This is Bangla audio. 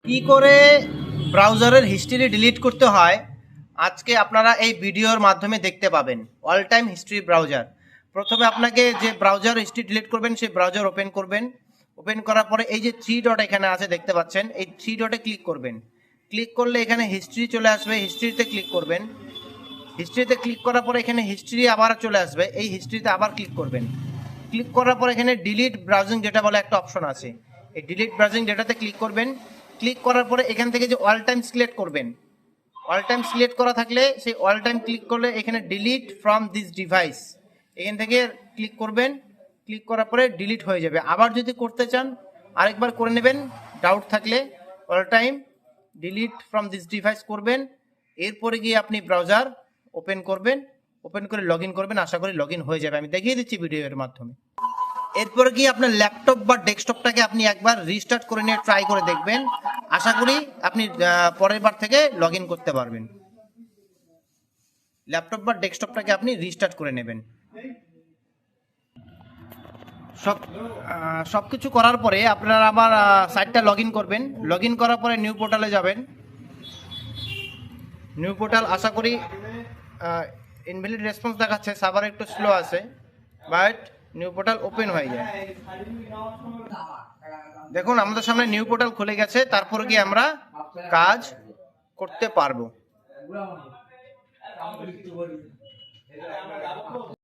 কি করে ব্রাউজারের হিস্ট্রি ডিলিট করতে হয় আজকে আপনারা এই ভিডিওর মাধ্যমে দেখতে পাবেন। All time history browser. প্রথমে আপনাকে যে ব্রাউজার হিস্ট্রি ডিলিট করবেন সেই ব্রাউজার ওপেন করবেন। ওপেন করার পরে এই যে 3 ডট এখানে আছে দেখতে পাচ্ছেন, এই 3 ডটে ক্লিক করবেন। ক্লিক করলে এখানে হিস্ট্রি চলে আসবে, হিস্ট্রিতে ক্লিক করবেন। হিস্ট্রিতে ক্লিক করার পরে এখানে হিস্ট্রি আবার চলে আসবে, এই হিস্ট্রিতে আবার ক্লিক করবেন। ক্লিক করার পর এখানে ডিলিট ব্রাউজিং যেটা বলে একটা অপশন আছে, এই ডিলিট ব্রাউজিং ডেটাতে ক্লিক করবেন। ক্লিক করার পরে এখান থেকে যে অল টাইম সিলেক্ট করবেন, অল টাইম সিলেক্ট করা থাকলে সেই অল টাইম ক্লিক করলে এখানে ডিলিট ফ্রম দিস ডিভাইস এখান থেকে ক্লিক করবেন। ক্লিক করার পরে ডিলিট হয়ে যাবে। আবার যদি করতে চান আরেকবার করে নেবেন, ডাউট থাকলে all time delete from this device করবেন। এরপরে গিয়ে আপনি ব্রাউজার ওপেন করবেন, ওপেন করে লগ ইন করবেন। আশা করি লগ ইন হয়ে যাবে, আমি দেখিয়ে দিচ্ছি ভিডিওর মাধ্যমে। এরপরে গিয়ে আপনার ল্যাপটপ বা ডেস্কটপটাকে আপনি একবার রিস্টার্ট করে নিয়ে ট্রাই করে দেখবেন। আশা করি আপনি পরের বার থেকে লগ ইন করতে পারবেন। ল্যাপটপ বা ডেস্কটপটাকে আপনি রিস্টার্ট করে নেবেন। সব কিছু করার পরে আপনারা আবার সাইটটা লগ ইন করবেন। লগ ইন করার পরে নিউ পোর্টালে যাবেন। নিউ পোর্টাল আশা করি ইনভ্যালিড রেসপন্স দেখাচ্ছে, সার্ভার একটু স্লো আছে, বাট নিউ পোর্টাল ওপেন হয়ে যায়। দেখুন আমাদের সামনে নিউ পোর্টাল খুলে গেছে, তারপরে গিয়ে আমরা কাজ করতে পারবো।